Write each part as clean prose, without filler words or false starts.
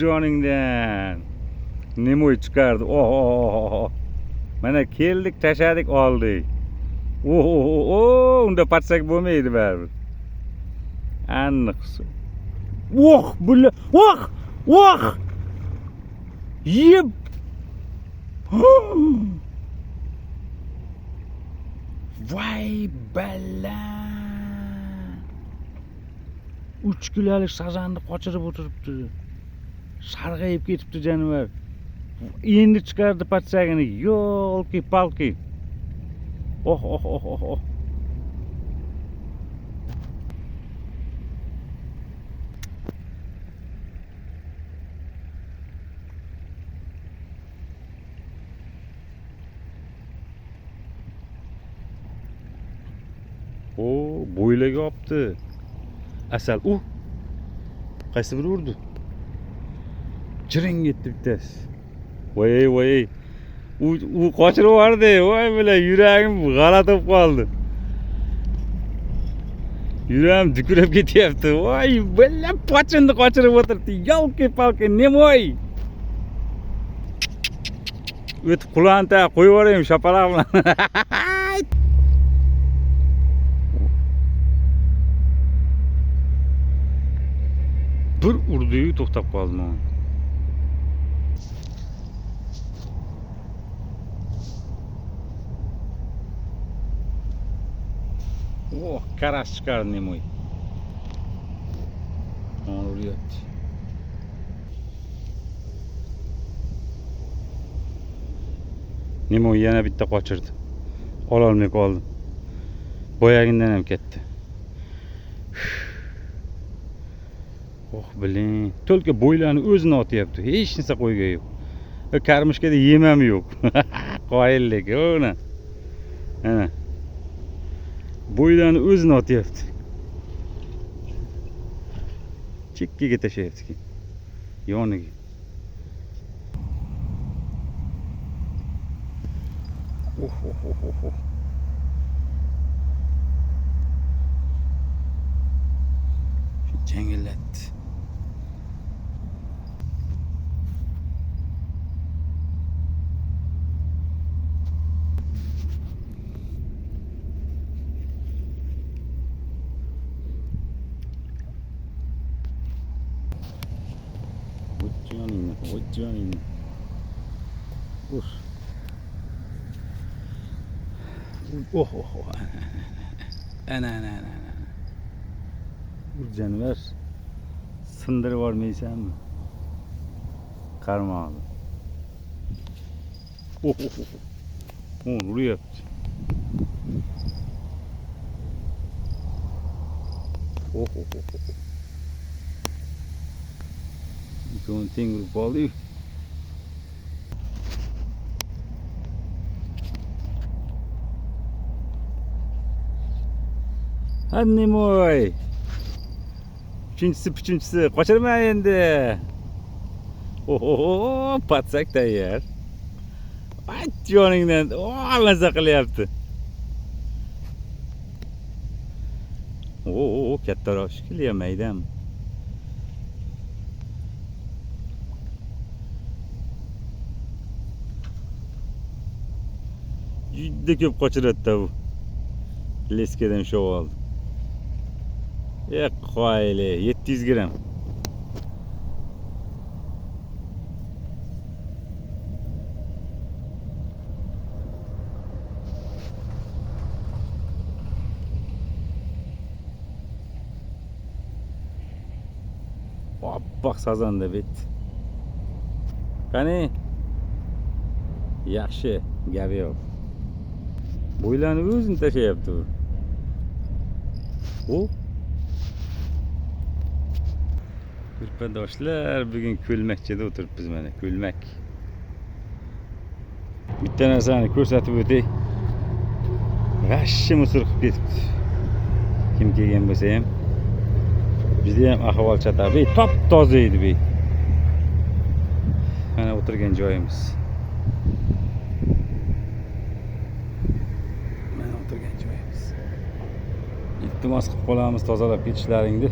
Joningdan. Nemoy chiqardi. Oh. Mana keldik, tashadik, oldik. Unda patsak bo'lmaydi baribir. Aniq. Bular. Yeb. Voy balla. 3 kilolik sazanni qochirib o'tiribdi. Sarg'ayib ketibdi jonivar. Endi chiqardi patsagini. Yolki-palki. Oh. Bo'ylaga olibdi. Asal qaysi biri urdi? Jiring ketdi bittasi. Voy. U qochirib yubordi. Voy bilan yuragim g'alati bo'lib qoldi. Yuragim dukurab ketyapti. Voy bilan pochini qochirib o'tirdi. Yolki-palki, nemoy. O'tib qulanta qo'yib yuboraymi shapaloq bilan. Bir urdi-yu to'xtab qoldim. Karash chiqardi nemoy. Uryapti. Nemoy yana bitta qochirdi. Ololmay qoldim. Boyagindan ham ketdi. Bilin. To'lka bo'ylarni o'zini otyapti. Hech narsa qo'ygan yo'q. Karmishkada yem ham yo'q. Qoyillik, o'na. Ana. Bo'ylarni o'zini otyapti. Chekkaga tashlayapti. Yoniga. Jangillatdi. Johnny. Ana. Bu canavar sindirib yubormaysanmi? Qarmoqni. Uryapti. Ikkovini teng urib qoldi-yu. Nemoy. Uchinchisi qochirma endi. Patsak tayyor. Joningdan maza qilyapti. Kattaroq shekilli maydam. Juda ko'p qochiradi bu. Leskadan sho'v oldi. Qoyili 700 gram. Oppoq sazanda bit. Qani? Yaxshi, gapi yo'q. Bo'ylarni o'zini tashlayapti bu. Yurtdoshlar, bugun ko'lmakchada o'tiribmiz mana, ko'lmak. Bitta narsani ko'rsatib o'tay. G'ashshi musir qilib ketibdi. Kim kelgan bo'lsa ham juda ham ahvol chatoq. Top-toza edi bu. Mana o'tirgan joyimiz. Iltimos qilib qolamiz tozalab ketishlaringni.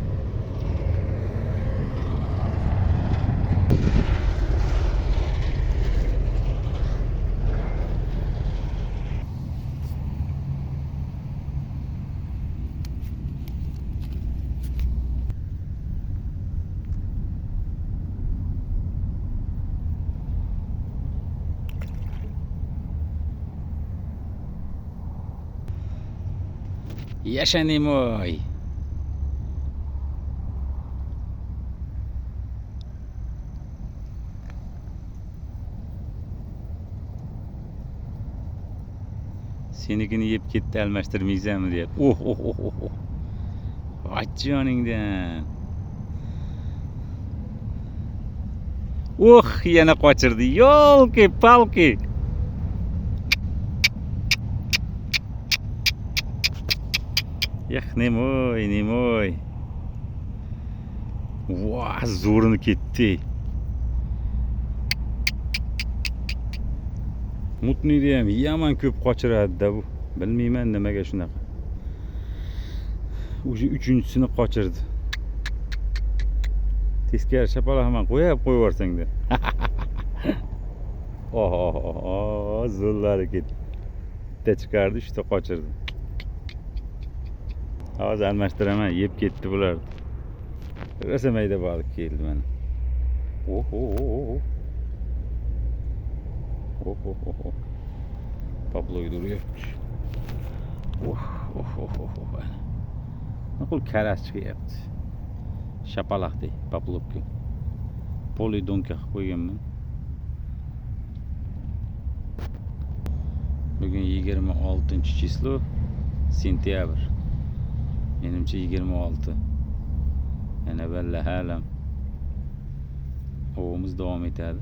Yasha Nemoy. Senikini yeb ketdi almashtirmaysanmi deyapti. Oh. Vay joningdan. Yana qochirdi. Yolki-palki. Nemoy. Voh, zo'rini ketdi. Mutniyni ham yaman ko'p qochiradi-da bu. Bilmayman nimaga shunaqa. O'sha 3-chisini qochirdi. Teskari shapaloqman qo'yib yuborsang-da. Zo'rlari ketdi. Bitta chiqardi, uchta qochirdi. Hozir almashtiraman, yeb ketdi bular. Rosa mayda baliq keldi mana. Pablo'ga uryapti. Naqul karas chiqyapti. Shapaloqdek Pablo'ga. Polidonka qilib qo'yganman. Bugun 26-chislo sentyabr. Menimcha 26. Yana vallahi alam. Ovimiz davom etadi.